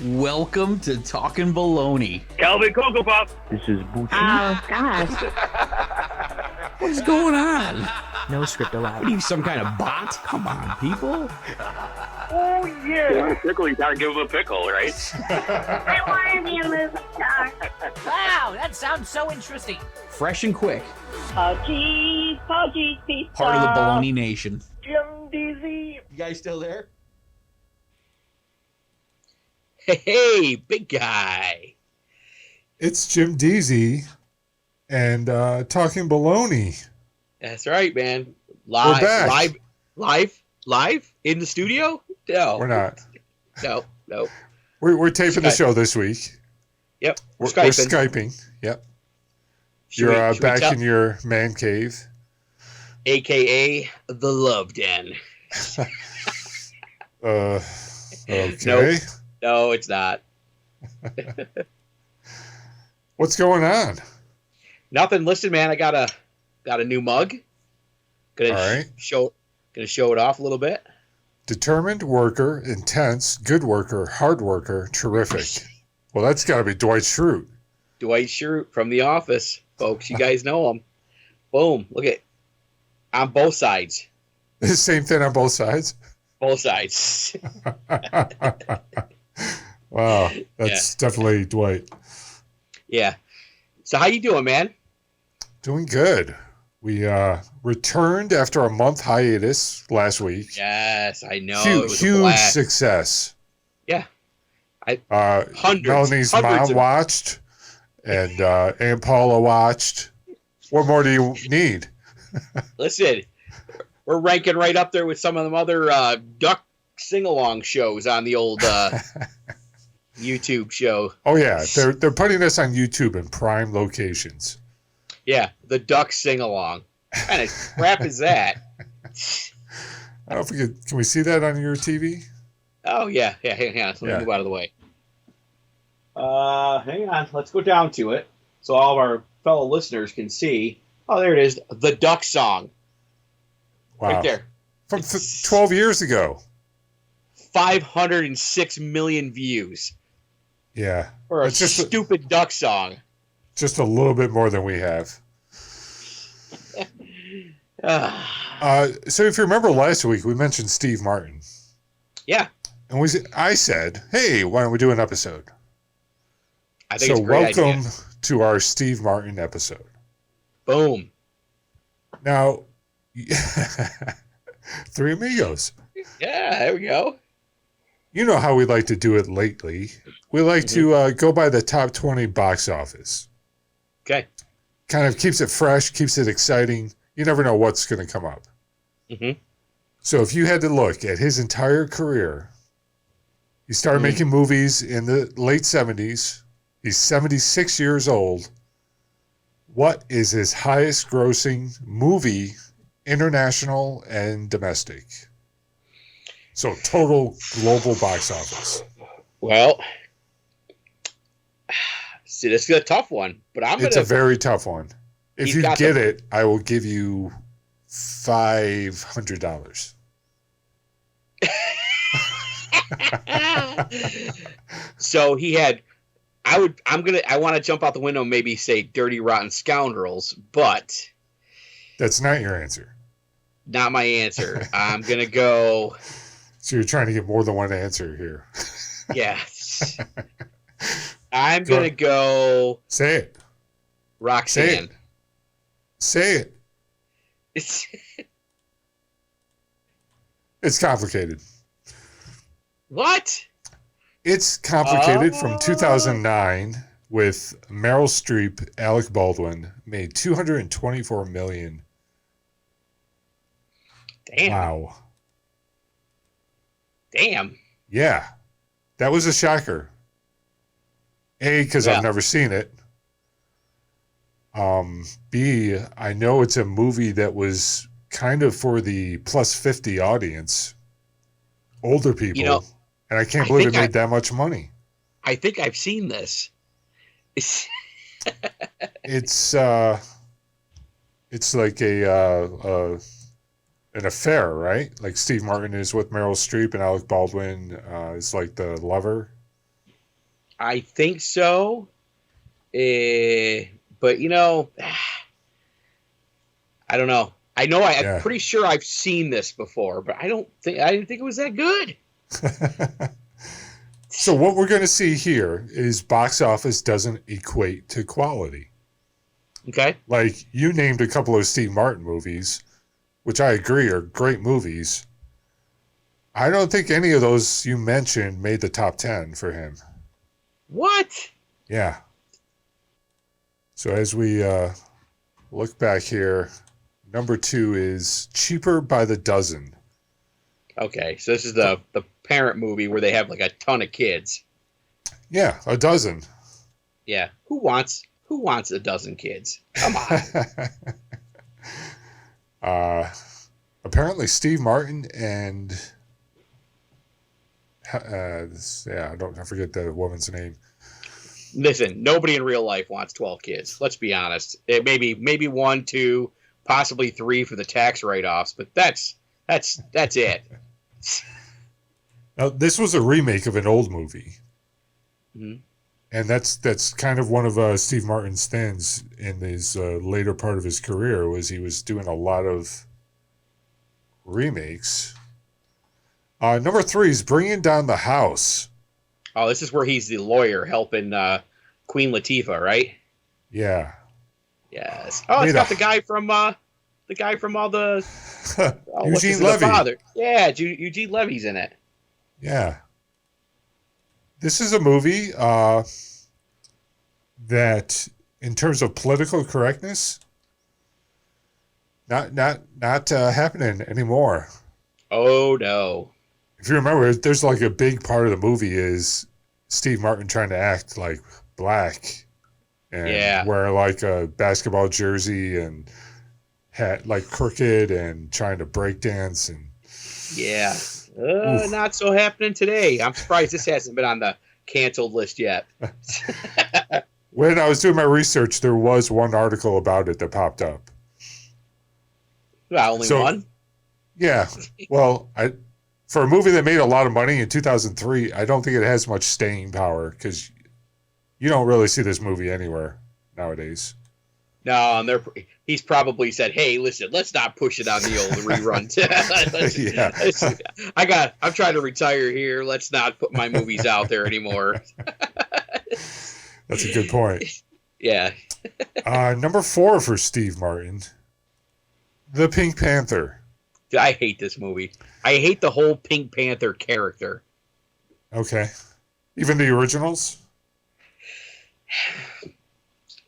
Welcome to Talkin Baloney. Calvin Cocoa Pop. This is Bucci. Oh, gosh. What is going on? No script allowed. What are you, some kind of bot? Come on, people. Oh, yeah. You want a pickle, you gotta give him a pickle, right? I want to be a movie star. Wow, that sounds so interesting. Fresh and quick. Pochies, pizza. Part of the Baloney Nation. Jim Deezy. You guys still there? Hey, big guy. It's Jim Deezy and Talkin Baloney. That's right, man. We're back. Live in the studio? No. We're not. No. We're taping the show this week. Yep. We're Skyping. Yep. You're back in your man cave. AKA the Love Den. Okay. No, it's not. What's going on? Nothing. Listen, man, I got a new mug. Gonna show it off a little bit. Determined worker, intense, good worker, hard worker, terrific. Well, that's got to be Dwight Schrute. Dwight Schrute from The Office, folks. You guys know him. Boom. Look at on both sides. The same thing on both sides? Both sides. Wow, that's definitely Dwight. Yeah. So how you doing, man? Doing good. We returned after a month hiatus last week. Yes, I know. Huge success. Yeah. Melanie's mom watched, and Aunt Paula watched. What more do you need? Listen, we're ranking right up there with some of them other duck sing-along shows on the old YouTube show. Oh yeah, they're putting us on YouTube in prime locations. Yeah, the duck sing-along. What kind of crap is that? I don't forget. Can we see that on your TV? Oh yeah. Hang on. Let me move out of the way. Hang on. Let's go down to it so all of our fellow listeners can see. Oh, there it is. The duck song. Wow. Right there. From 12 years ago. 506 million views. Yeah. For a stupid duck song. Just a little bit more than we have. So if you remember last week, we mentioned Steve Martin. Yeah. And I said, hey, why don't we do an episode? I think it's a great welcome idea. To our Steve Martin episode. Boom. Now, Three Amigos. Yeah, there we go. You know how we like to do it lately. We like to go by the top 20 box office. Okay. Kind of keeps it fresh, keeps it exciting. You never know what's going to come up. Mm-hmm. So if you had to look at his entire career, he started making movies in the late 70s. He's 76 years old. What is his highest grossing movie, international and domestic? So total global box office. Well, see, this is a tough one, but It's a very tough one. If you get it, I will give you $500. So he had. I want to jump out the window and maybe say Dirty Rotten Scoundrels, but that's not your answer. Not my answer. I'm gonna go. So you're trying to get more than one answer here. Yes. I'm gonna go. Say it. Roxanne. Say it. It's complicated. What? It's complicated from 2009 with Meryl Streep, Alec Baldwin, made $224 million. Damn. Wow. Damn. Yeah. That was a shocker. A, because I've never seen it. B, I know it's a movie that was kind of for the plus 50 audience. Older people. And I can't believe it made that much money. I think I've seen this. It's like an affair, right? Like Steve Martin is with Meryl Streep and Alec Baldwin is like the lover. I think so. But you know, I don't know. I'm pretty sure I've seen this before, but I didn't think it was that good. So what we're going to see here is box office doesn't equate to quality. Okay. Like, you named a couple of Steve Martin movies, which I agree are great movies. I don't think any of those you mentioned made the top 10 for him. What? Yeah. So as we look back here, number 2 is Cheaper by the Dozen. Okay, so this is the parent movie where they have like a ton of kids. Yeah, a dozen. Yeah, who wants a dozen kids? Come on. Apparently Steve Martin and I forget the woman's name. Listen, nobody in real life wants 12 kids. Let's be honest. Maybe 1, 2, possibly 3 for the tax write-offs, but that's it. Now, this was a remake of an old movie. Mm-hmm. And that's kind of one of Steve Martin's things in his later part of his career was he was doing a lot of remakes. Number 3 is Bringing Down the House. Oh, this is where he's the lawyer helping Queen Latifah, right? Yeah. Yes. Oh, it's got the guy from all the Eugene Levy. Yeah, Eugene Levy's in it. Yeah. This is a movie that, in terms of political correctness, not happening anymore. Oh no! If you remember, there's like a big part of the movie is Steve Martin trying to act like black and wear like a basketball jersey and hat like crooked and trying to break dance and not so happening today. I'm surprised this hasn't been on the canceled list yet. When I was doing my research, there was one article about it that popped up. Well, only one? Yeah. Well, for a movie that made a lot of money in 2003, I don't think it has much staying power because you don't really see this movie anywhere nowadays. No, and he's probably said, "Hey, listen, let's not push it on the old rerun." I'm trying to retire here. Let's not put my movies out there anymore. That's a good point. Yeah. Number 4 for Steve Martin, The Pink Panther. Dude, I hate this movie. I hate the whole Pink Panther character. Okay. Even the originals?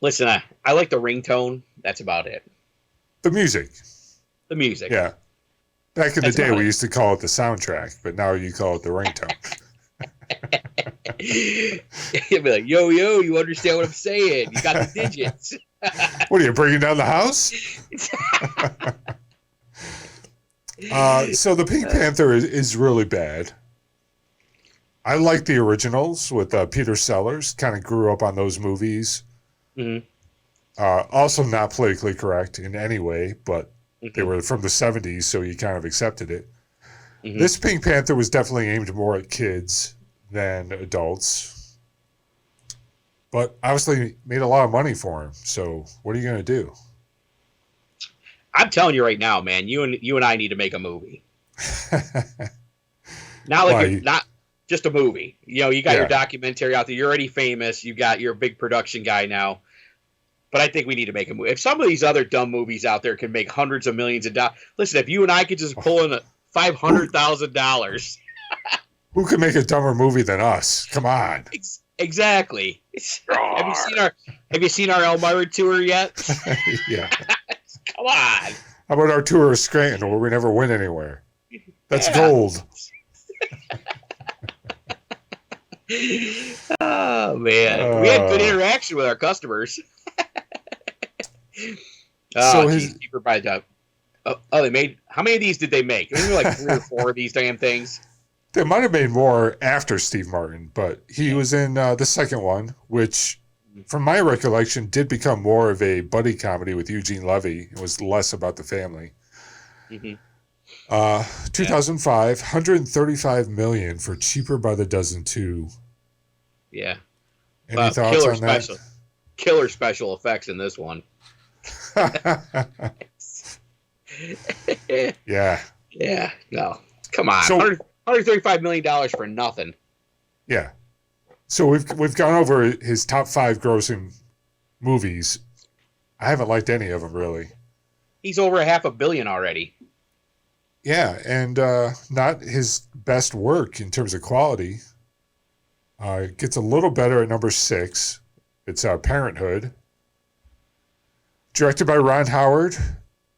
Listen, I like the ringtone. That's about it. The music. Yeah. Back in the day, we used to call it the soundtrack, but now you call it the ringtone. You'll be like, yo, you understand what I'm saying? You got the digits. What are you, bringing down the house? So the Pink Panther is really bad. I like the originals with Peter Sellers. Kind of grew up on those movies. Mm-hmm. Also not politically correct in any way, but they were from the 70s, so you kind of accepted it. Mm-hmm. This Pink Panther was definitely aimed more at kids than adults. But obviously made a lot of money for him, so what are you going to do? I'm telling you right now, man, you and I need to make a movie. Not just a movie. You know, you got your documentary out there. You're already famous. You're a big production guy now. But I think we need to make a movie. If some of these other dumb movies out there can make hundreds of millions of dollars, listen, if you and I could just pull in $500,000. Who could make a dumber movie than us? Come on. Exactly. Have you seen our Elmira tour yet? Yeah. Come on. How about our tour of Scranton where we never went anywhere? That's gold. Oh, man. We had good interaction with our customers. Cheaper by the they made, how many of these did they make? Maybe like 3 or 4 of these damn things. They might have made more after Steve Martin, but he was in the second one, which, from my recollection, did become more of a buddy comedy with Eugene Levy. It was less about the family. Mm-hmm. 2005, $135 million for Cheaper by the Dozen 2. Yeah. Any thoughts on that? Killer special effects in this one. Yeah. Yeah. No. Come on. So, $135 million for nothing. Yeah. So we've gone over his top 5 grossing movies. I haven't liked any of them, really. He's over $500 million already. Yeah, and not his best work in terms of quality. It gets a little better at number 6. It's Parenthood. Directed by Ron Howard.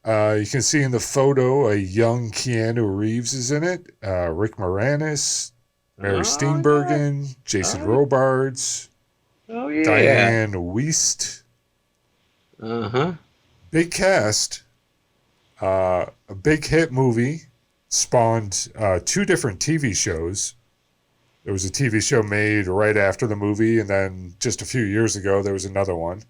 You can see in the photo a young Keanu Reeves is in it. Rick Moranis, Mary Steenburgen, Jason Robards, Diane Wiest. Uh-huh. Big cast. A big hit movie. Spawned 2 different TV shows. There was a TV show made right after the movie, and then just a few years ago, there was another one.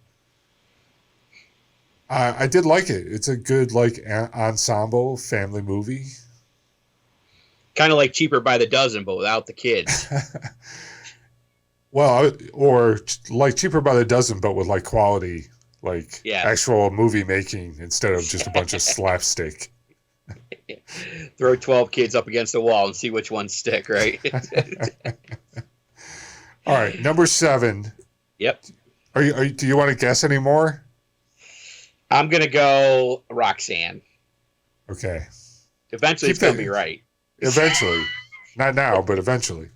I did like it. It's a good, ensemble family movie. Kind of like Cheaper by the Dozen, but without the kids. Well, or like Cheaper by the Dozen, but with, quality, actual movie making instead of just a bunch of slapstick. Throw 12 kids up against the wall and see which ones stick, right? All right, number 7. Yep. Do you want to guess any more? I'm going to go Roxanne. Okay. Eventually it's going to be right. Eventually. Not now, but eventually.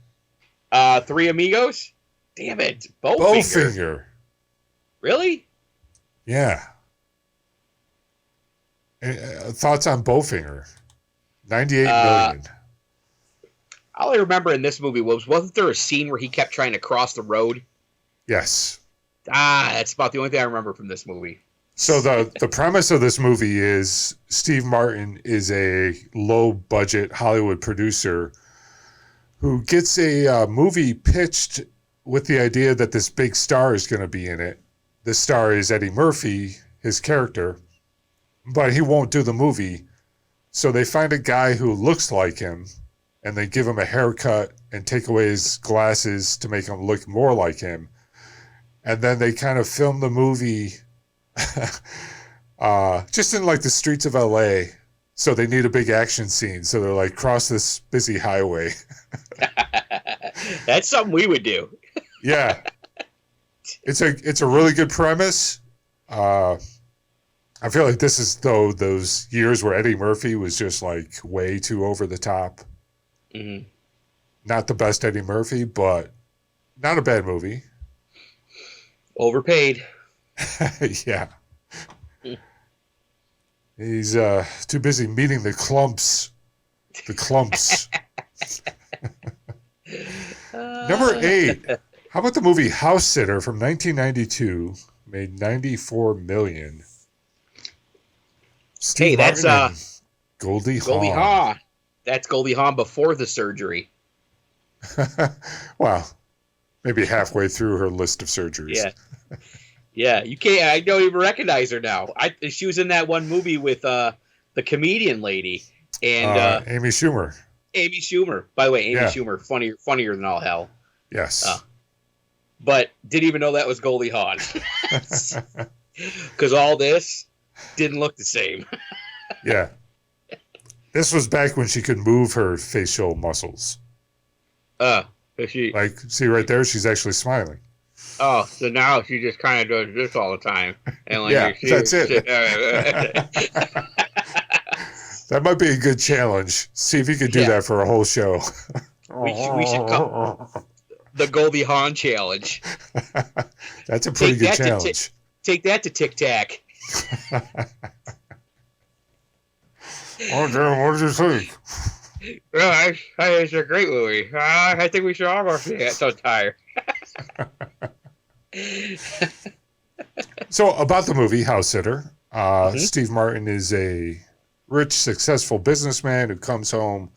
Three Amigos? Damn it. Bowfinger. Bowfinger. Really? Yeah. Thoughts on Bowfinger? 98 million. All I remember in this movie wasn't there a scene where he kept trying to cross the road? Yes. That's about the only thing I remember from this movie. So the premise of this movie is Steve Martin is a low-budget Hollywood producer who gets a movie pitched with the idea that this big star is going to be in it. The star is Eddie Murphy, his character, but he won't do the movie. So they find a guy who looks like him, and they give him a haircut and take away his glasses to make him look more like him. And then they kind of film the movie just in the streets of LA. So they need a big action scene. So they're cross this busy highway. That's something we would do. Yeah. It's a really good premise. I feel like this is those years where Eddie Murphy was just way too over the top. Mm-hmm. Not the best Eddie Murphy, but not a bad movie. Overpaid. Yeah. He's too busy meeting the clumps. The clumps. Number 8. How about the movie House Sitter from 1992? Made $94 million. Steve that's Martin and Goldie Hawn. Goldie Hawn. That's Goldie Hawn before the surgery. Well, maybe halfway through her list of surgeries. Yeah. Yeah, you can't. I don't even recognize her now. She was in that one movie with the comedian lady and Amy Schumer. Amy Schumer. By the way, Amy Schumer, funnier than all hell. Yes. But didn't even know that was Goldie Hawn. Because all this didn't look the same. Yeah. This was back when she could move her facial muscles. She see right there, she's actually smiling. Oh, so now she just kind of does this all the time. And that's it. That might be a good challenge. See if you could do that for a whole show. We should call the Goldie Hawn challenge. That's a pretty good challenge. Take that to Tic Tac. Oh, damn, what did you think? Well, it's a great movie. I think we should all go see it. So tired. So about the movie House Sitter, Steve Martin is a rich, successful businessman who comes home.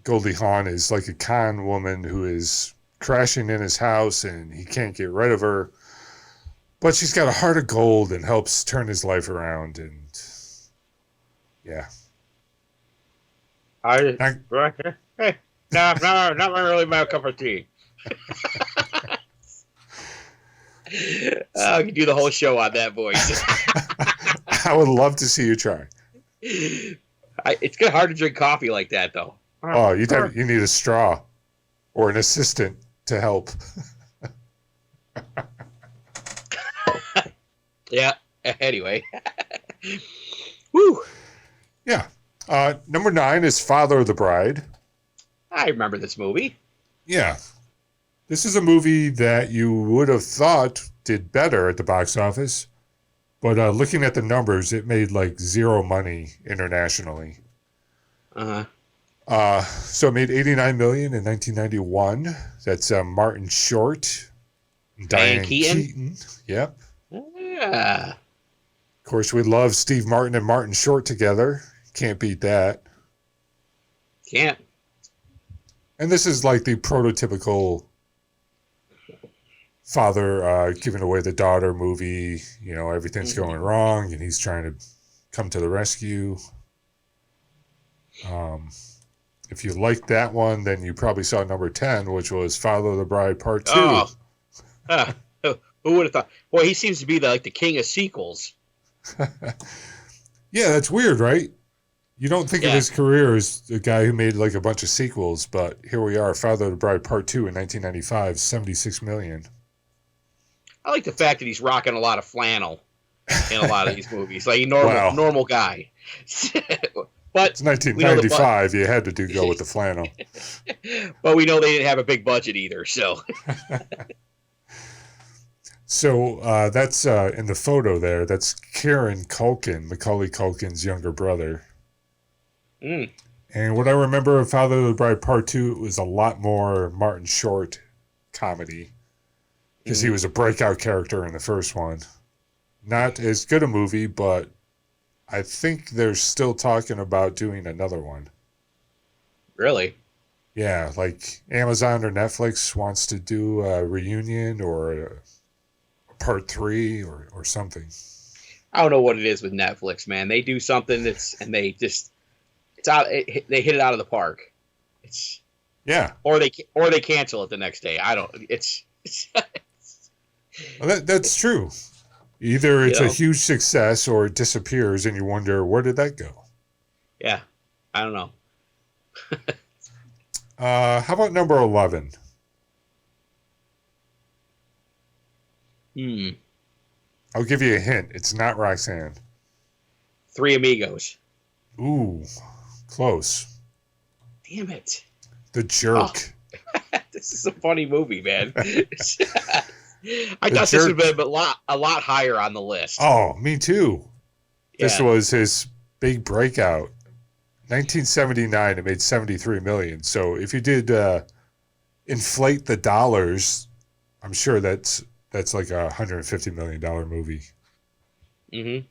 Goldie Hawn is like a con woman who is crashing in his house and he can't get rid of her. But she's got a heart of gold and helps turn his life around. And yeah. Not really my cup of tea. I can do the whole show on that voice. I would love to see you try. It's kind of hard to drink coffee like that, though. Oh, you need a straw or an assistant to help. Yeah. Anyway. Woo. Yeah. Number 9 is Father of the Bride. I remember this movie. Yeah. This is a movie that you would have thought did better at the box office, but looking at the numbers, it made like zero money internationally. Uh-huh. So it made $89 million in 1991. That's Martin Short, Diane Keaton. Yep. Yeah. Of course, we love Steve Martin and Martin Short together. Can't beat that. Can't. And this is like the prototypical father giving away the daughter movie. You know, everything's going wrong, and he's trying to come to the rescue. If you liked that one, then you probably saw number 10, which was Father of the Bride Part 2. Oh. Who would have thought? Boy, he seems to be the king of sequels. Yeah, that's weird, right? You don't think of his career as a guy who made like a bunch of sequels, but here we are, Father of the Bride Part 2 in 1995, $76 million. I like the fact that he's rocking a lot of flannel in a lot of these movies, like a normal guy. But it's 1995. You had to go with the flannel. But we know they didn't have a big budget either, so. So that's in the photo there. That's Kieran Culkin, Macaulay Culkin's younger brother. Mm. And what I remember of Father of the Bride Part 2, it was a lot more Martin Short comedy. Because he was a breakout character in the first one. Not as good a movie, but I think they're still talking about doing another one. Really? Yeah, like Amazon or Netflix wants to do a reunion or a part 3 or something. I don't know what it is with Netflix, man. They do something they hit it out of the park. Or they cancel it the next day. I don't. Well, that's true. Either it's a huge success or it disappears, and you wonder, where did that go? Yeah, I don't know. How about number 11? I'll give you a hint. It's not Roxanne. Three Amigos. Ooh, close. Damn it. The Jerk. Oh. This is a funny movie, man. I thought this would have been a lot higher on the list. Oh, me too. Yeah. This was his big breakout. 1979, it made $73 million. So if you did inflate the dollars, I'm sure that's like a $150 million movie. Mm-hmm.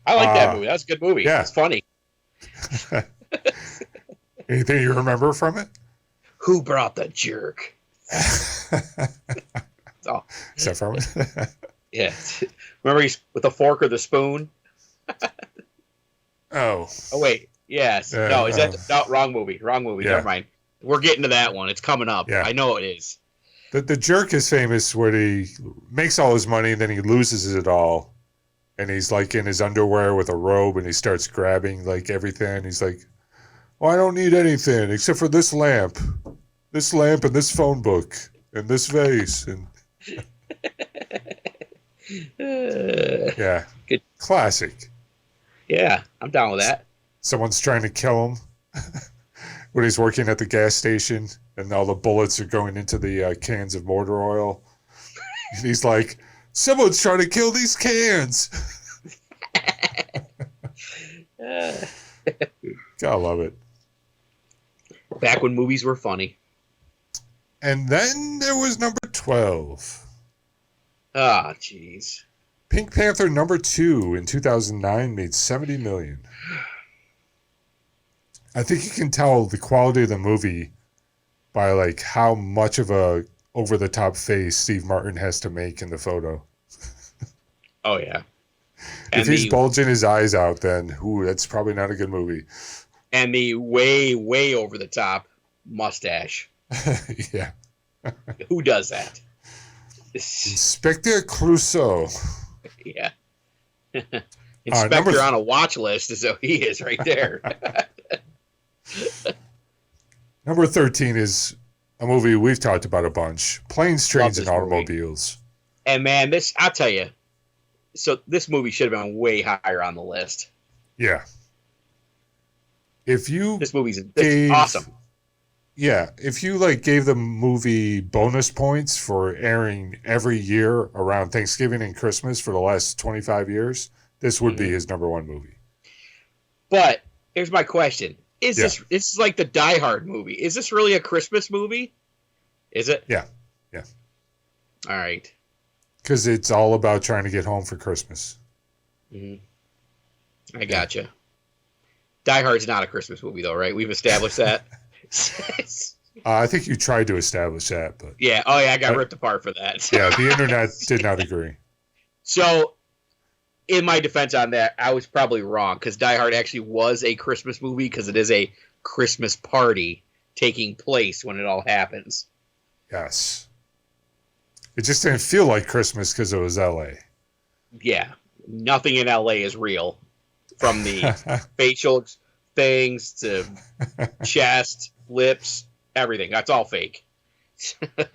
I like that movie. That's a good movie. Yeah. It's funny. Anything you remember from it? Who brought the jerk? Oh. Is that from it? Yeah. Remember he's with the fork or the spoon? Oh, wait. Yes. No, is that no, wrong movie. Wrong movie. Yeah. Never mind. We're getting to that one. It's coming up. Yeah. I know it is. The Jerk is famous where he makes all his money and then he loses it all. And he's like in his underwear with a robe and he starts grabbing like everything. He's like, "Oh, I don't need anything except for this lamp and this phone book and this vase." And yeah. Good. Classic. Yeah, I'm down with that. Someone's trying to kill him when he's working at the gas station and all the bullets are going into the cans of motor oil. And he's like, "Someone's trying to kill these cans." Gotta love it. Back when movies were funny. And then there was number 12. Ah, jeez. Pink Panther number 2 in 2009 made $70 million. I think you can tell the quality of the movie by like how much of a over-the-top face Steve Martin has to make in the photo. Oh, yeah. If he's bulging his eyes out, then that's probably not a good movie. And the way, way over-the-top mustache. Yeah. Who does that? Inspector Clouseau. Yeah. Inspector number on a watch list is who he is right there. Number 13 is a movie we've talked about a bunch. Planes, Trains, and this movie. Automobiles. And man, I'll tell you. So this movie should have been way higher on the list. Yeah. This movie's gave, awesome. Yeah, if you gave the movie bonus points for airing every year around Thanksgiving and Christmas for the last 25 years, this would be his number one movie. But here's my question. This is like the Die Hard movie. Is this really a Christmas movie? Is it? Yeah. All right. Because it's all about trying to get home for Christmas. I gotcha. Die Hard's not a Christmas movie, though, right? We've established that. I think you tried to establish that, but yeah. Oh, yeah. I got ripped apart for that. Yeah, the internet did not agree. So, in my defense on that, I was probably wrong because Die Hard actually was a Christmas movie because it is a Christmas party taking place when it all happens. Yes. It just didn't feel like Christmas because it was L.A. Yeah. Nothing in L.A. is real. From the facial things to chest, lips, everything. That's all fake. All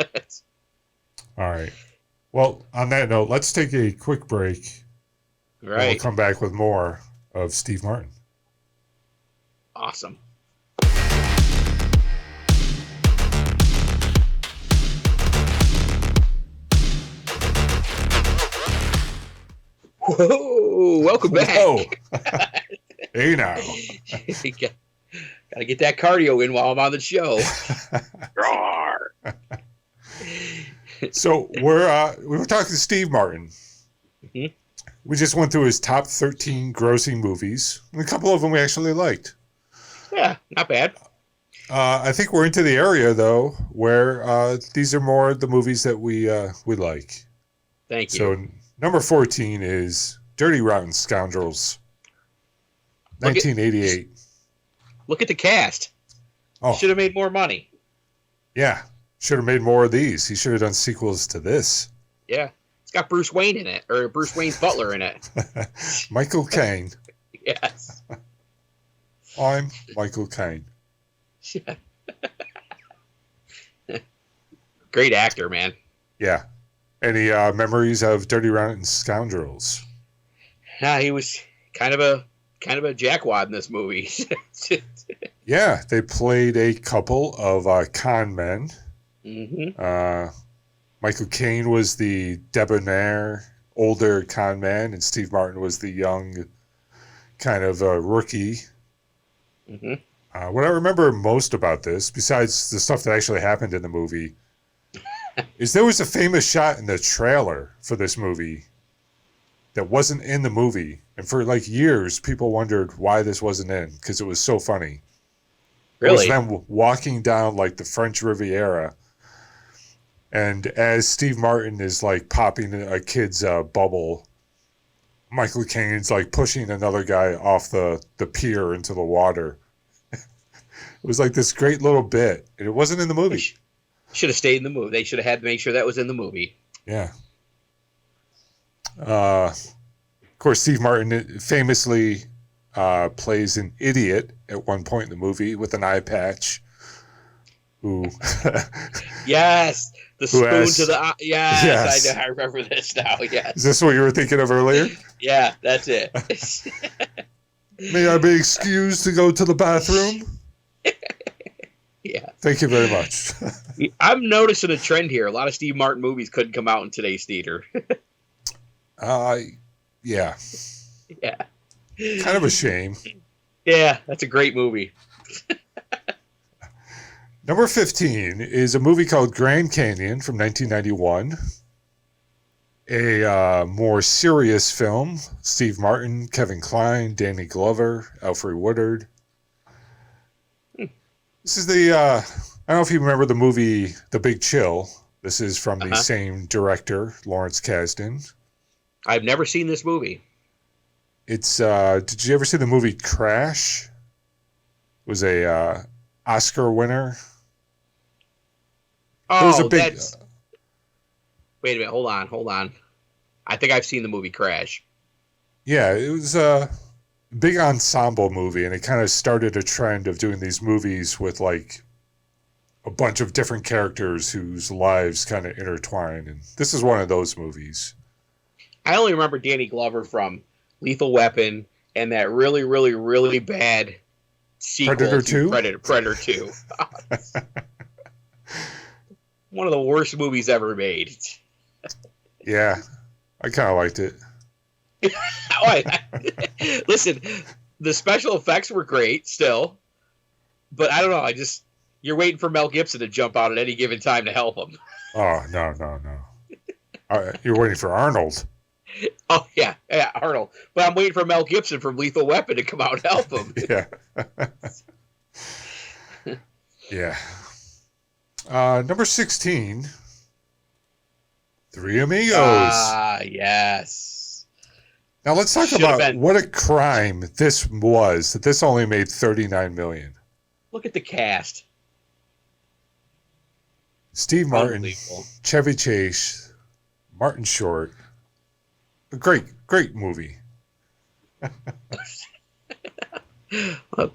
right. Well, on that note, let's take a quick break. Right. We'll come back with more of Steve Martin. Awesome. Whoa! Welcome back. Whoa. Hey now. Gotta get that cardio in while I'm on the show. So we were talking to Steve Martin. Mm-hmm. We just went through his top 13 grossing movies. And a couple of them we actually liked. Yeah, not bad. I think we're into the area though where these are more the movies that we like. Thank you. So number 14 is Dirty Rotten Scoundrels, 1988. Look at the cast. Oh, Should have made more money. yeah. Should have made more of these. He should have done sequels to this. Yeah. It's got Bruce Wayne in it, or Bruce Wayne's butler in it. Michael Caine. Yes. I'm Michael Caine. Great actor, man. Yeah. Any memories of Dirty Rotten Scoundrels? Yeah, he was kind of a jackwad in this movie. Yeah, they played a couple of con men. Mm-hmm. Michael Caine was the debonair, older con man, and Steve Martin was the young, kind of rookie. Mm-hmm. What I remember most about this, besides the stuff that actually happened in the movie, is there was a famous shot in the trailer for this movie that wasn't in the movie. And for years, people wondered why this wasn't in, because it was so funny. Really? It was them walking down the French Riviera. And as Steve Martin is popping a kid's bubble, Michael Caine's pushing another guy off the pier into the water. It was this great little bit. And it wasn't in the movie. Should have stayed in the movie. They should have had to make sure that was in the movie. Yeah. Of course, Steve Martin famously plays an idiot at one point in the movie with an eye patch. Who? Yes, the spoon to the eye. Yes, Yes. I remember this now. Yes. Is this what you were thinking of earlier? Yeah, that's it. May I be excused to go to the bathroom? Yeah. Thank you very much. I'm noticing a trend here. A lot of Steve Martin movies couldn't come out in today's theater. Yeah. Yeah. Kind of a shame. Yeah, that's a great movie. Number 15 is a movie called Grand Canyon from 1991. A more serious film. Steve Martin, Kevin Kline, Danny Glover, Alfred Woodard. This is the, I don't know if you remember the movie The Big Chill. This is from the same director, Lawrence Kasdan. I've never seen this movie. It's, did you ever see the movie Crash? It was a Oscar winner. Oh, was a big, that's... Wait a minute. Hold on. I think I've seen the movie Crash. Yeah, it was a big ensemble movie, and it kind of started a trend of doing these movies with like a bunch of different characters whose lives kind of intertwine. And this is one of those movies. I only remember Danny Glover from Lethal Weapon and that really, really, really bad sequel Predator to 2? Predator 2. One of the worst movies ever made. Yeah, I kind of liked it. Listen, the special effects were great still, but I don't know. You're waiting for Mel Gibson to jump out at any given time to help him. Oh, no. You're waiting for Arnold. Oh, yeah, Arnold. But I'm waiting for Mel Gibson from Lethal Weapon to come out and help him. Yeah. Yeah. Number 16, Three Amigos. Ah, yes. Now let's talk about what a crime this was, that this only made $39 million. Look at the cast. Steve Martin, Chevy Chase, Martin Short. A great movie.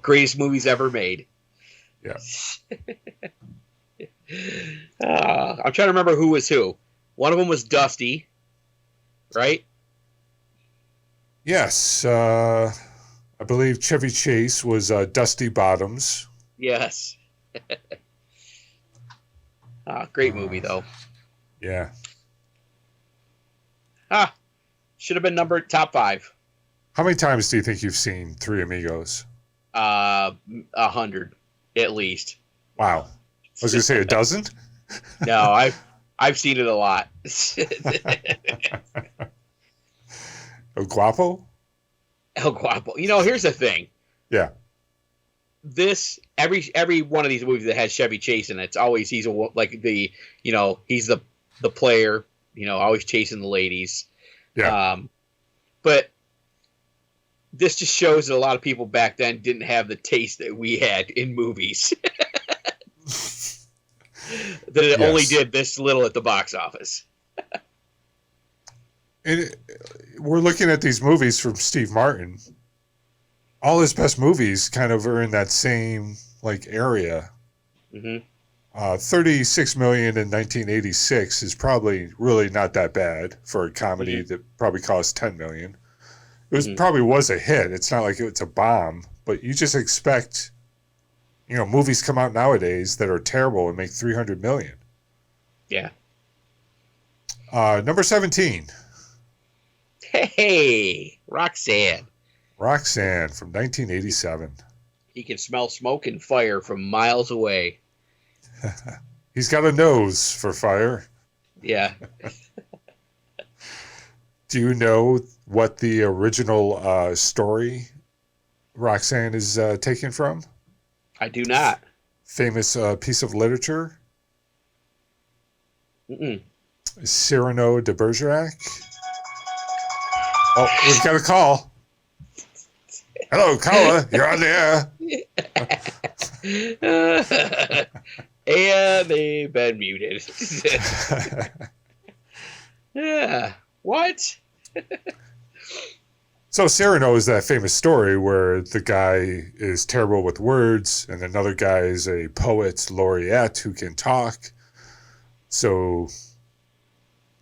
Greatest movies ever made. Yeah. I'm trying to remember who was who. One of them was Dusty, right? Yes. I believe Chevy Chase was Dusty Bottoms. Yes. Great movie, though. Yeah. Should have been numbered top 5. How many times do you think you've seen Three Amigos? 100, at least. Wow. I was going to say a dozen? No, I've seen it a lot. El Guapo? El Guapo. Here's the thing. Yeah. Every one of these movies that has Chevy Chase in it, it's always he's the player, always chasing the ladies. Yeah. But this just shows that a lot of people back then didn't have the taste that we had in movies. That it only did this little at the box office. And we're looking at these movies from Steve Martin. All his best movies kind of are in that same area. Mm-hmm. 36 million in 1986 is probably really not that bad for a comedy that probably cost 10 million. It probably was a hit. It's not like it's a bomb, but you just expect, movies come out nowadays that are terrible and make 300 million. Yeah. Number 17. Hey, Roxanne. Roxanne from 1987. He can smell smoke and fire from miles away. He's got a nose for fire. Yeah. Do you know what the original story Roxanne is taken from? I do not. Famous piece of literature? Mm-mm. Cyrano de Bergerac. Oh, we've got a call. Hello, caller. You're on the air. And they've been muted. Yeah. What? So Cyrano is that famous story where the guy is terrible with words and another guy is a poet laureate who can talk. So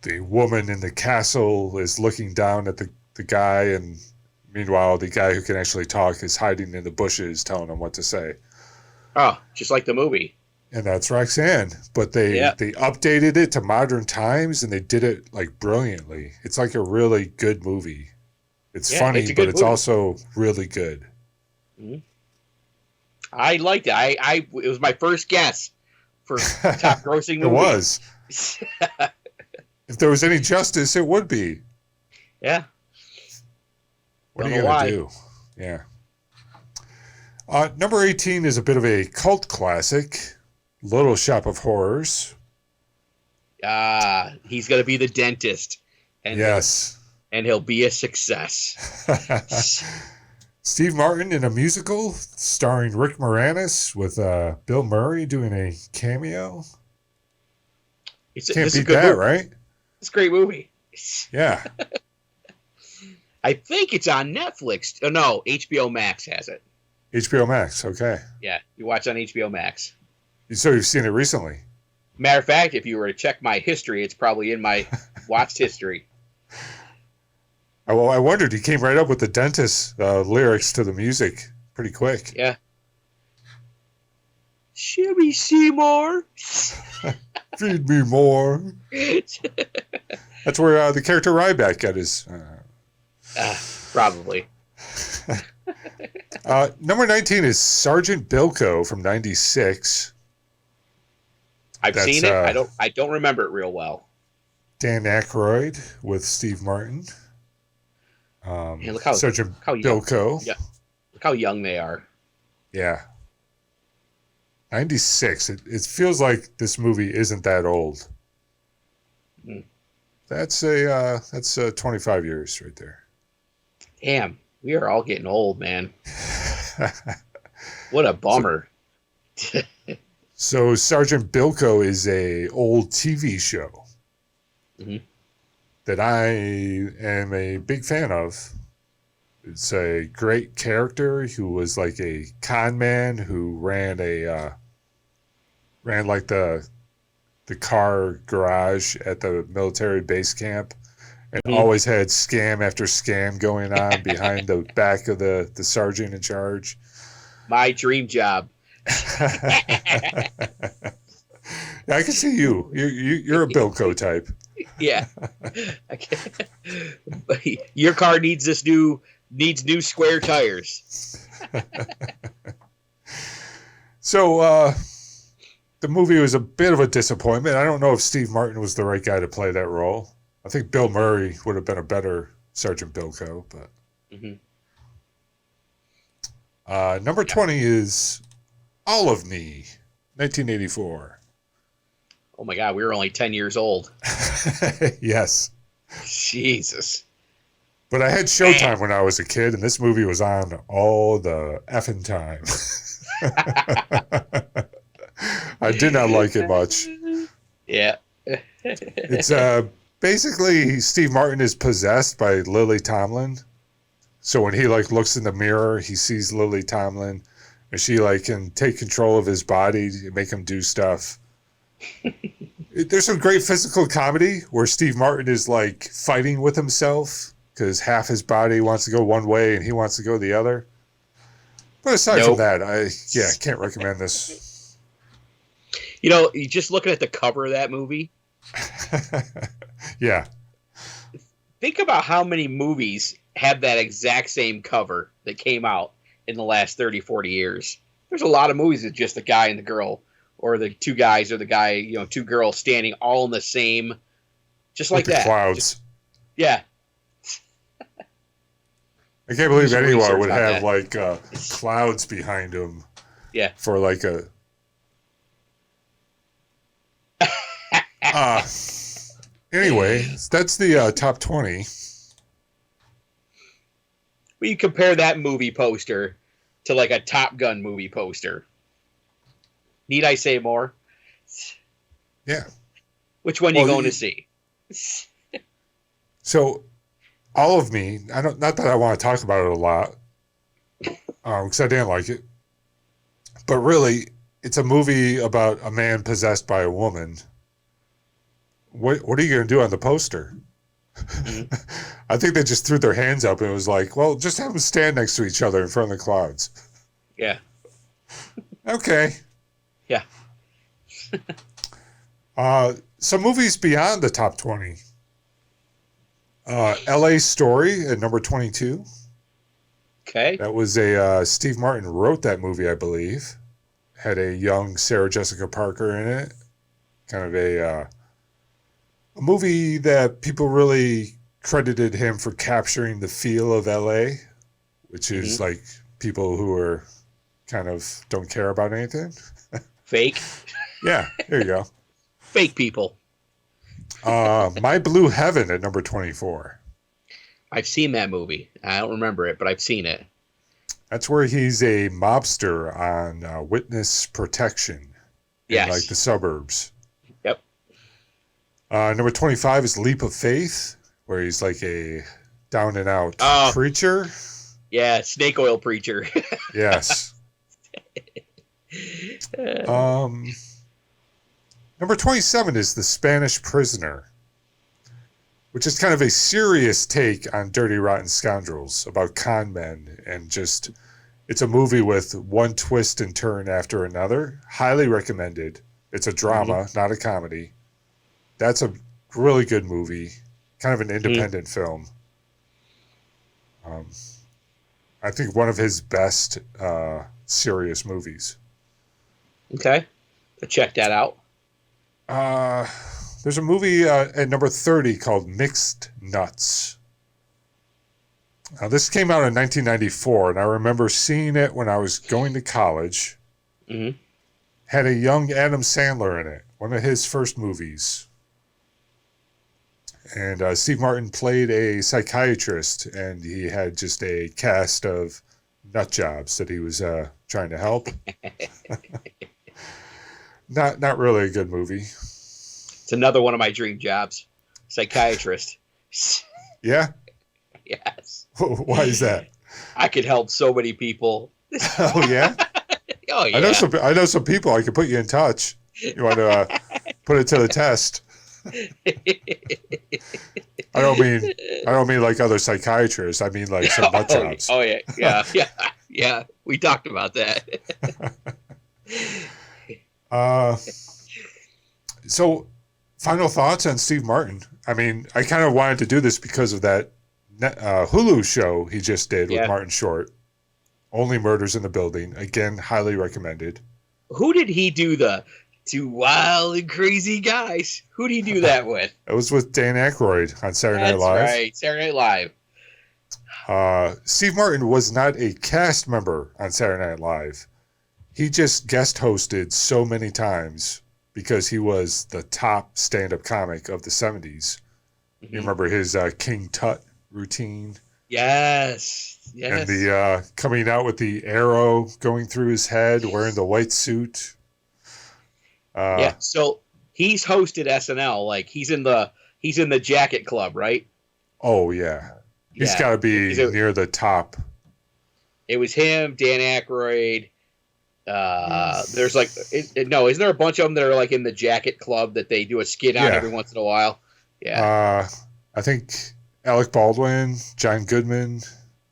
the woman in the castle is looking down at the guy, and meanwhile the guy who can actually talk is hiding in the bushes telling him what to say. Oh, just like the movie. And that's Roxanne. But they updated it to modern times and they did it brilliantly. It's like a really good movie. It's funny, but it's also really good. Mm-hmm. I liked it. It was my first guess for top grossing movie. It was. If there was any justice, it would be. Yeah. What are you going to do? Yeah. Number 18 is a bit of a cult classic, Little Shop of Horrors. He's going to be the dentist. And yes. And he'll be a success. Steve Martin in a musical starring Rick Moranis with Bill Murray doing a cameo. Can't beat that, right? It's a great movie. Yeah. I think it's on Netflix. Oh, no, HBO Max has it. HBO Max. Okay. Yeah, you watch on HBO Max. So you've seen it recently? Matter of fact, if you were to check my history, it's probably in my watched history. Well, I wondered. He came right up with the dentist lyrics to the music pretty quick. Yeah. Sherry Seymour. Feed me more. That's where the character Ryback got his. Probably. Number 19 is Sergeant Bilko from '96. I've seen it. I don't remember it real well. Dan Aykroyd with Steve Martin. Yeah, Sergeant how young, Bilko. Yeah, look how young they are. Yeah. 96. It feels like this movie isn't that old. Mm. That's 25 years right there. Damn, we are all getting old, man. What a bummer. So Sergeant Bilko is a old TV show that I am a big fan of. It's a great character who was like a con man who ran like the car garage at the military base camp and always had scam after scam going on behind the back of the sergeant in charge. My dream job. I can see you. You're a Bilko type. Yeah. Your car needs new square tires. So the movie was a bit of a disappointment. I don't know if Steve Martin was the right guy to play that role. I think Bill Murray would have been a better Sergeant Bilko, but number 20 is All of Me, 1984. Oh my God, we were only 10 years old. Yes. Jesus. But I had Showtime when I was a kid, and this movie was on all the effing time. I did not like it much. Yeah. It's basically Steve Martin is possessed by Lily Tomlin. So when he looks in the mirror, he sees Lily Tomlin, and she can take control of his body to make him do stuff. There's some great physical comedy where Steve Martin is fighting with himself because half his body wants to go one way and he wants to go the other. But aside from that, I can't recommend this. You just looking at the cover of that movie. Yeah. Think about how many movies have that exact same cover that came out in the last 30, 40 years. There's a lot of movies with just the guy and the girl, or the two guys or the guy, two girls standing all in the same, just like with the that. Clouds. Yeah. I can't believe anyone would research have clouds behind him. Yeah. For a. Anyway, that's the top 20. Well, you compare that movie poster to a Top Gun movie poster. Need I say more? Yeah. Which one are you going to see? So, All of Me, not that I want to talk about it a lot, because I didn't like it, but really, it's a movie about a man possessed by a woman. What are you going to do on the poster? Mm-hmm. I think they just threw their hands up and it was well, just have them stand next to each other in front of the clouds. Yeah. Okay. Yeah. Some movies beyond the top 20. L.A. Story at number 22. Okay. That was Steve Martin wrote that movie, I believe. Had a young Sarah Jessica Parker in it. Kind of a movie that people really credited him for capturing the feel of L.A., which is people who are kind of don't care about anything. Fake. Yeah, there you go. Fake people. My Blue Heaven at number 24. I've seen that movie. I don't remember it, but I've seen it. That's where he's a mobster on witness protection in Yes. the suburbs. Yep. Number 25 is Leap of Faith, where he's like a down and out preacher. Yeah, snake oil preacher. Yes. Number 27 is The Spanish Prisoner, which is kind of a serious take on Dirty Rotten Scoundrels about con men, and just, it's a movie with one twist and turn after another. Highly recommended. It's a drama, not a comedy. That's a really good movie, kind of an independent film. I think one of his best serious movies. Okay. I'll check that out. There's a movie at number 30 called Mixed Nuts. This came out in 1994, and I remember seeing it when I was going to college. Mm-hmm. Had a young Adam Sandler in it, one of his first movies. And Steve Martin played a psychiatrist, and he had just a cast of nut jobs that he was trying to help. Not really a good movie. It's another one of my dream jobs. Psychiatrist. Yeah? Yes. Why is that? I could help so many people. Oh, yeah? Oh, yeah. I know some people I could put you in touch. You want to put it to the test? I don't mean like other psychiatrists. I mean like some nut jobs. Oh yeah. We talked about that. So, final thoughts on Steve Martin. I mean, I kind of wanted to do this because of that Hulu show he just did with Martin Short. Only Murders in the Building. Again, highly recommended. Who did he do the Two Wild and Crazy Guys? Who did he do that with? It was with Dan Aykroyd on Saturday Night Live. That's right, Saturday Night Live. Steve Martin was not a cast member on Saturday Night Live. He just guest hosted so many times because he was the top stand-up comic of the 70s. Mm-hmm. You remember his King Tut routine? Yes. And the coming out with the arrow going through his head, wearing the white suit. So he's hosted SNL. Like he's in the Jacket Club, right? Oh yeah. He's got to be near the top. It was him, Dan Aykroyd. There's like, isn't there a bunch of them that are like in the Jacket Club that they do a skit on every once in a while? Yeah. I think Alec Baldwin, John Goodman.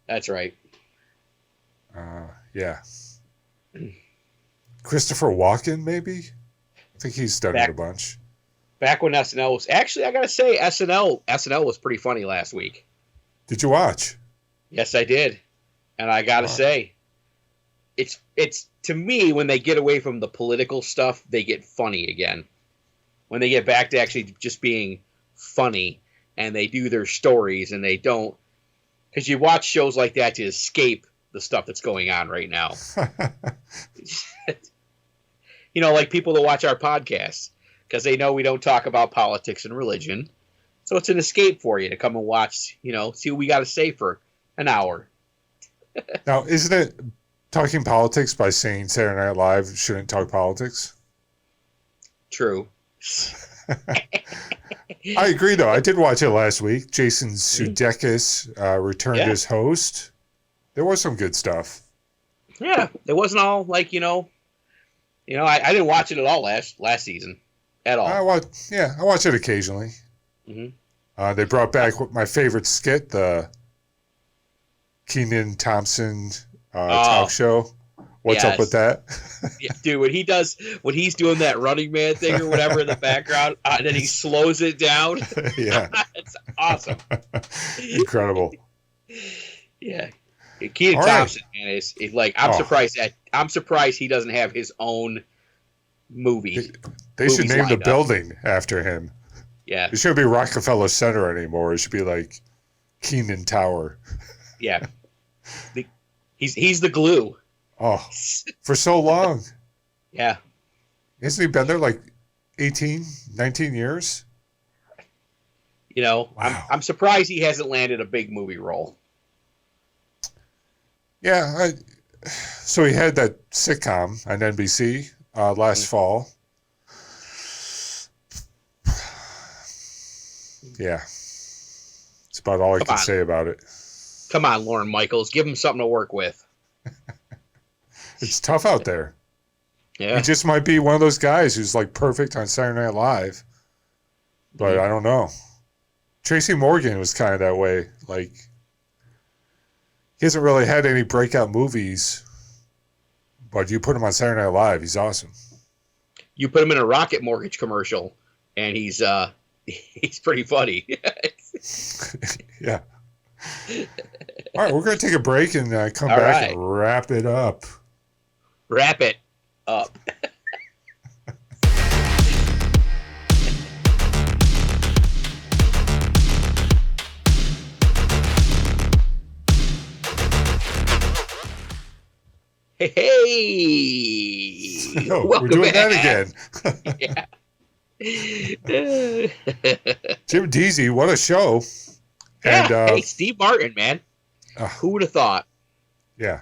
That's right. Yeah. Christopher Walken, maybe? I think he's done it a bunch. Back when SNL was... Actually, I got to say, SNL was pretty funny last week. Did you watch? Yes, I did. And I got to say, it's to me, when they get away from the political stuff, they get funny again. When they get back to actually just being funny and they do their stories and they don't... Because you watch shows like that to escape the stuff that's going on right now. You know, like people that watch our podcasts because they know we don't talk about politics and religion. So it's an escape for you to come and watch, see what we got to say for an hour. Now, isn't it talking politics by saying Saturday Night Live shouldn't talk politics? True. I agree, though. I did watch it last week. Jason Sudeikis returned as host. There was some good stuff. Yeah, it wasn't all like, I didn't watch it at all last season. At all. I watch it occasionally. Mm-hmm. They brought back my favorite skit, the Kenan Thompson talk show. What's up with that? Yeah, dude, when he's doing that Running Man thing or whatever in the background, and then he slows it down. Yeah. It's awesome. Incredible. Yeah. Kenan Thompson, man, is like, I'm surprised he doesn't have his own movie. They should name the building after him. Yeah. It shouldn't be Rockefeller Center anymore. It should be like Kenan Tower. Yeah. He's the glue. Oh, for so long. Yeah. Hasn't he been there like 18, 19 years? Wow. I'm surprised he hasn't landed a big movie role. Yeah. So he had that sitcom on NBC last fall. Yeah. It's about all I can say about it. Come on, Lorne Michaels. Give him something to work with. It's tough out there. Yeah. He just might be one of those guys who's like perfect on Saturday Night Live. But I don't know. Tracy Morgan was kind of that way. Like, he hasn't really had any breakout movies. But you put him on Saturday Night Live, he's awesome. You put him in a Rocket Mortgage commercial, and he's pretty funny. Yeah. All right, we're going to take a break and come back and wrap it up. Wrap it up. Hey! Oh, we're doing that again. Jim Deezy, what a show. Yeah, And, hey, Steve Martin, man. Who would have thought? Yeah.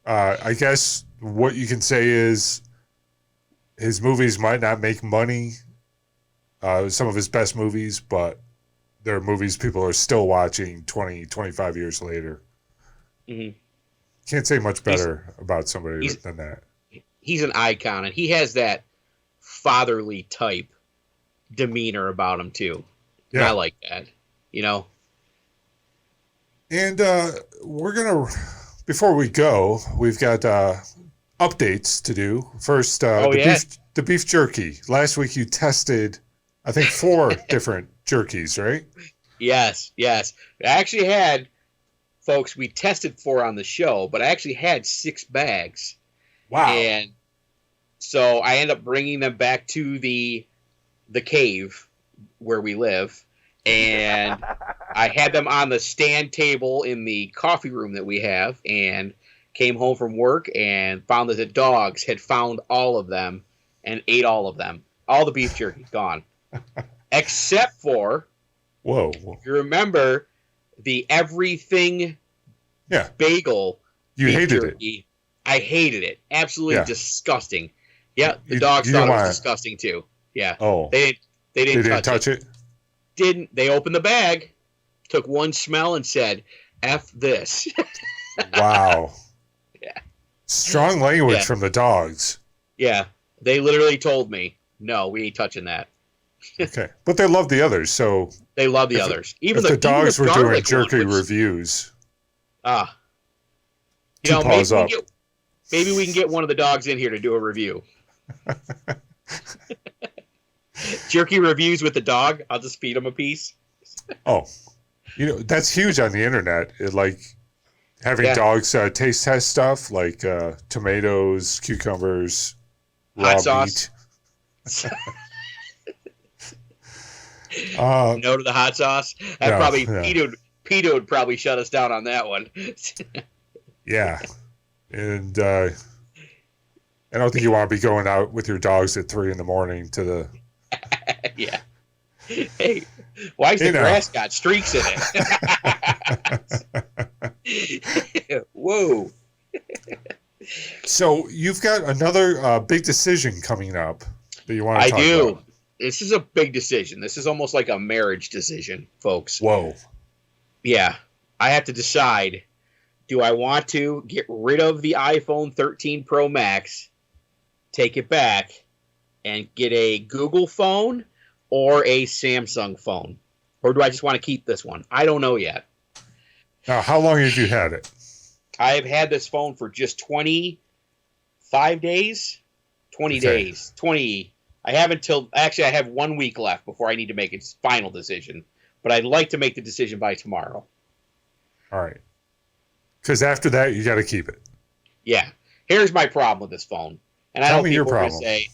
I guess what you can say is his movies might not make money, some of his best movies, but they're movies people are still watching 20, 25 years later. Mm-hmm. Can't say much better about somebody than that. He's an icon, and he has that fatherly type demeanor about him, too. Yeah. And I like that, you know? And we're going to, before we go, we've got updates to do. First, the beef jerky. Last week you tested, I think, 4 different jerkies, right? Yes. I actually had, folks, we tested 4 on the show, but I actually had 6 bags. Wow. And so I ended up bringing them back to the cave where we live. And I had them on the stand table in the coffee room that we have, and came home from work and found that the dogs had found all of them and ate all of them. All the beef jerky gone. Except for, if you remember, the everything bagel. You hated jerky. It. I hated it. Absolutely disgusting. Yeah, the dogs thought it was disgusting too. Yeah. Oh. They didn't touch it. They opened the bag, took one smell, and said, "F this." Wow. Yeah. Strong language from the dogs. Yeah. They literally told me, "No, we ain't touching that." Okay. But they love the others, so they love the others. Even the dogs were doing jerky reviews. You know, maybe we can get one of the dogs in here to do a review. Jerky reviews with the dog. I'll just feed him a piece. Oh, you know, that's huge on the internet. Like having dogs taste test stuff like tomatoes, cucumbers, hot sauce. No to the hot sauce. Peter would probably shut us down on that one. Yeah, and I don't think you want to be going out with your dogs at 3 a.m. to the. Yeah. Hey, why's the grass got streaks in it? Whoa. So you've got another big decision coming up that you want to talk about. This is a big decision. This is almost like a marriage decision, folks. Whoa. Yeah. I have to decide, do I want to get rid of the iPhone 13 Pro Max, take it back, and get a Google phone or a Samsung phone? Or do I just want to keep this one? I don't know yet. Now, how long have you had it? I've had this phone for just 25 days. 20 days. 20. I have 1 week left before I need to make its final decision. But I'd like to make the decision by tomorrow. All right. Because after that, you got to keep it. Yeah. Here's my problem with this phone. And I know people are going to say,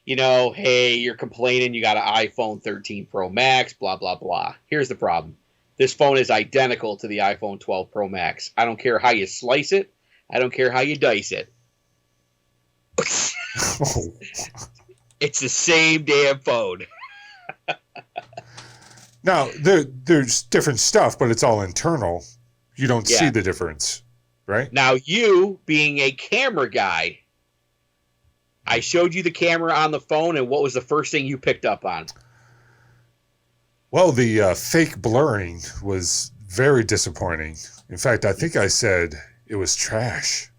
you know, hey, you're complaining you got an iPhone 13 Pro Max, blah, blah, blah. Here's the problem. This phone is identical to the iPhone 12 Pro Max. I don't care how you slice it. I don't care how you dice it. It's the same damn phone. Now, there's different stuff, but it's all internal. You don't see the difference, right? Now, you being a camera guy, I showed you the camera on the phone, and what was the first thing you picked up on? Well, the fake blurring was very disappointing. In fact, I think I said it was trash.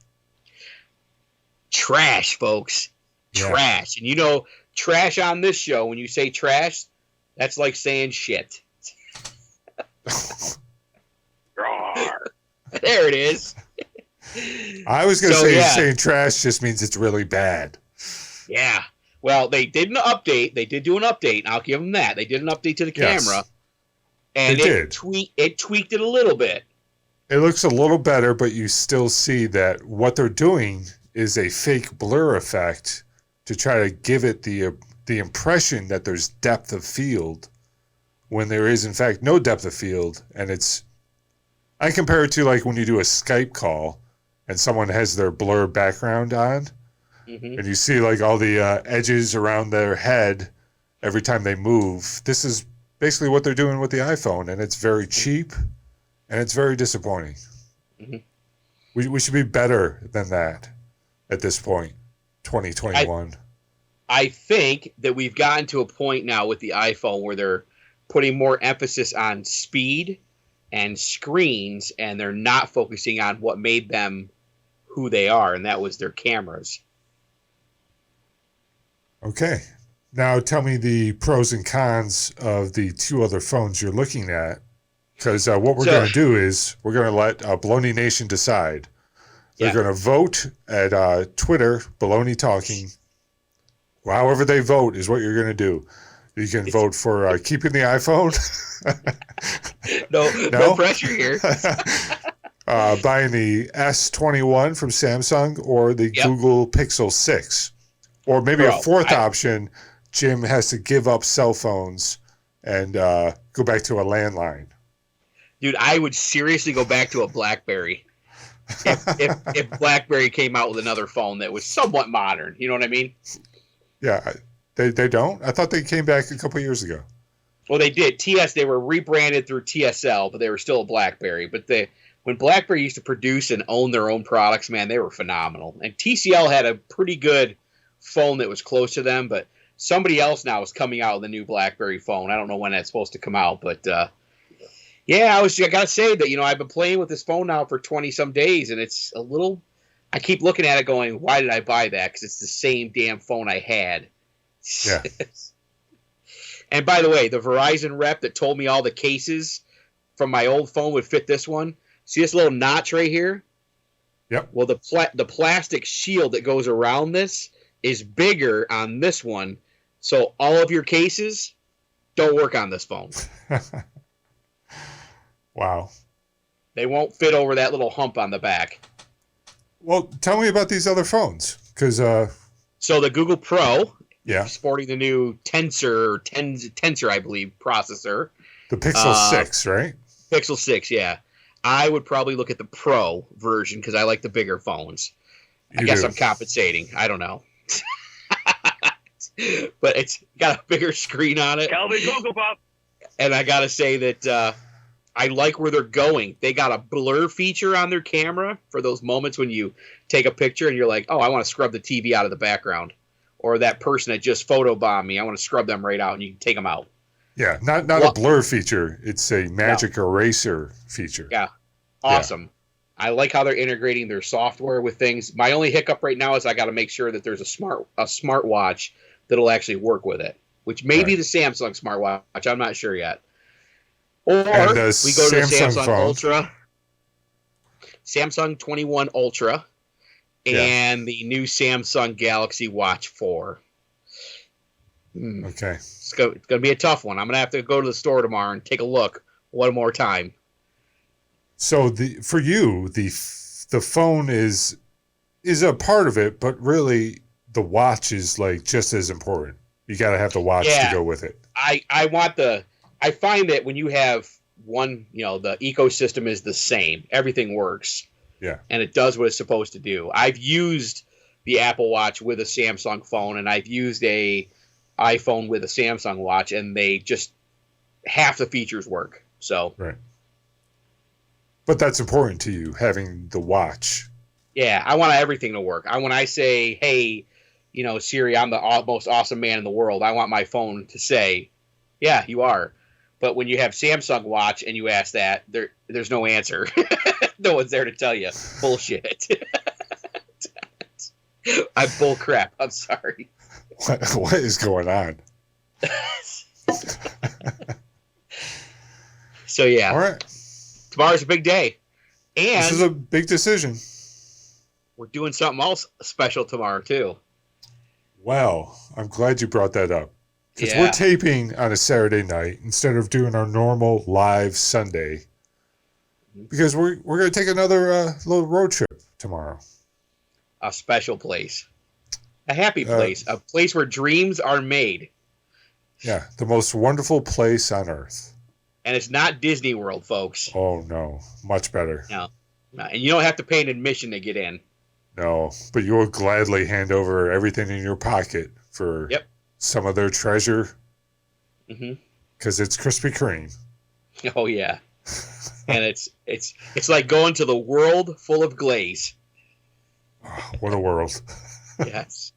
Trash, folks. Yeah. Trash. And you know, trash on this show, when you say trash, that's like saying shit. There it is. I was going to say yeah. saying trash just means it's really bad. Yeah. Well, they did an update. They did do an update, and I'll give them that. They did an update to the camera. And it tweaked it a little bit. It looks a little better, but you still see that what they're doing is a fake blur effect to try to give it the impression that there's depth of field when there is, in fact, no depth of field. And I compare it to like when you do a Skype call and someone has their blur background on. And you see like all the edges around their head every time they move. This is basically what they're doing with the iPhone, and it's very cheap, and it's very disappointing. We should be better than that at this point, 2021. I think that we've gotten to a point now with the iPhone where they're putting more emphasis on speed and screens, and they're not focusing on what made them who they are, and that was their cameras. Okay. Now tell me the pros and cons of the two other phones you're looking at, because what we're going to do is we're going to let Baloney Nation decide. They're going to vote at Twitter, Baloney Talking. However they vote is what you're going to do. You can vote for keeping the iPhone. No pressure here. Buying the S21 from Samsung or the Google Pixel 6. Or maybe a fourth option, Jim has to give up cell phones and go back to a landline. Dude, I would seriously go back to a BlackBerry. If BlackBerry came out with another phone that was somewhat modern. You know what I mean? Yeah. They don't? I thought they came back a couple years ago. Well, they did. They were rebranded through TSL, but they were still a BlackBerry. But when BlackBerry used to produce and own their own products, man, they were phenomenal. And TCL had a pretty good phone that was close to them, but somebody else now is coming out with a new BlackBerry phone. I don't know when that's supposed to come out, but I gotta say that I've been playing with this phone now for 20 some days, and it's a little. I keep looking at it, going, "Why did I buy that?" Because it's the same damn phone I had. Yeah. And by the way, the Verizon rep that told me all the cases from my old phone would fit this one. See this little notch right here? Yep. Well, the plastic shield that goes around this is bigger on this one, so all of your cases don't work on this phone. Wow. They won't fit over that little hump on the back. Well, tell me about these other phones, because so the Google Pro, yeah, sporting the new Tensor, I believe, processor. The Pixel 6, right? Pixel 6, yeah. I would probably look at the Pro version because I like the bigger phones. I guess I'm compensating. I don't know. But it's got a bigger screen on it. Calvin Cocoa Pop. And I got to say that I like where they're going. They got a blur feature on their camera for those moments when you take a picture and you're like, oh, I want to scrub the TV out of the background. Or that person that just photobombed me, I want to scrub them right out, and you can take them out. Yeah, not a blur feature. It's a magic eraser feature. Yeah, awesome. Yeah. I like how they're integrating their software with things. My only hiccup right now is I got to make sure that there's a smartwatch that'll actually work with it, which may be the Samsung smartwatch. I'm not sure yet. Or we go to the Samsung phone. Ultra, Samsung 21 Ultra, and the new Samsung Galaxy Watch 4. Okay. It's going to be a tough one. I'm going to have to go to the store tomorrow and take a look one more time. So for you, the phone is a part of it, but really the watch is like just as important. You got to have the watch to go with it. I find that when you have one, the ecosystem is the same. Everything works. Yeah. And it does what it's supposed to do. I've used the Apple Watch with a Samsung phone, and I've used a iPhone with a Samsung watch, and they just half the features work. So right. But that's important to you, having the watch. Yeah, I want everything to work. When I say, hey, Siri, I'm the most awesome man in the world, I want my phone to say, yeah, you are. But when you have Samsung Watch and you ask that, there's no answer. No one's there to tell you. Bullshit. I'm bull crap. I'm sorry. What is going on? So yeah. All right. Tomorrow's a big day. And This is a big decision. we're doing something else special tomorrow too. Well, I'm glad you brought that up. Because Yeah. we're taping on a Saturday night instead of doing our normal live Sunday. Because we're going to take another little road trip tomorrow. A special place. A happy place. A place where dreams are made. Yeah, the most wonderful place on earth. And it's not Disney World, folks. Oh, no. Much better. No. And you don't have to pay an admission to get in. No, but you will gladly hand over everything in your pocket for some of their treasure. Because it's Krispy Kreme. Oh, yeah. And it's like going to the world full of glaze. Oh, what a world. Yes.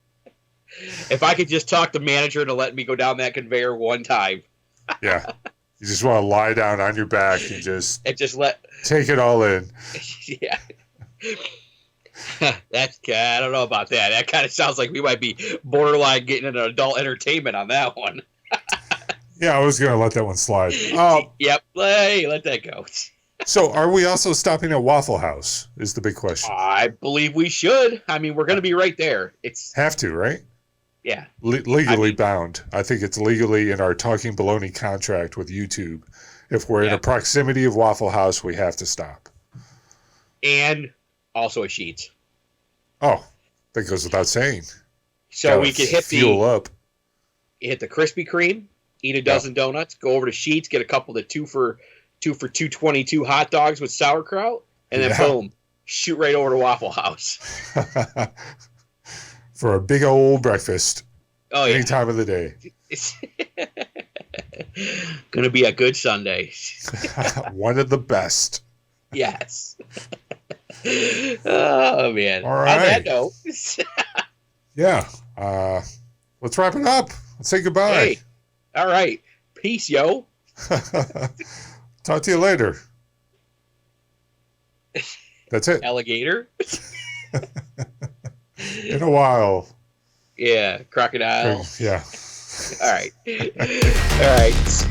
If I could just talk the manager to let me go down that conveyor one time. Yeah. You just want to lie down on your back and just take it all in. Yeah. That's I don't know about that. That kind of sounds like we might be borderline getting an adult entertainment on that one. Yeah, I was going to let that one slide. Yep. Hey, let that go. So are we also stopping at Waffle House is the big question. I believe we should. I mean, we're going to be right there. Have to, right? Yeah. Legally bound. I think it's legally in our Talkin Baloney contract with YouTube. If we're in a proximity of Waffle House, we have to stop. And also a Sheetz. Oh, that goes without saying. So we could hit fuel up. Hit the Krispy Kreme, eat a dozen donuts, go over to Sheetz, get a couple of two for $2.22 hot dogs with sauerkraut, and then boom, shoot right over to Waffle House. For a big old breakfast. Oh, yeah. Any time of the day. It's going to be a good Sunday. One of the best. Yes. Oh, man. All right. On that note. Yeah. Let's wrap it up. Let's say goodbye. Hey. All right. Peace, yo. Talk to you later. That's it. Alligator. In a while. Yeah. Crocodile. Yeah. All right. All right.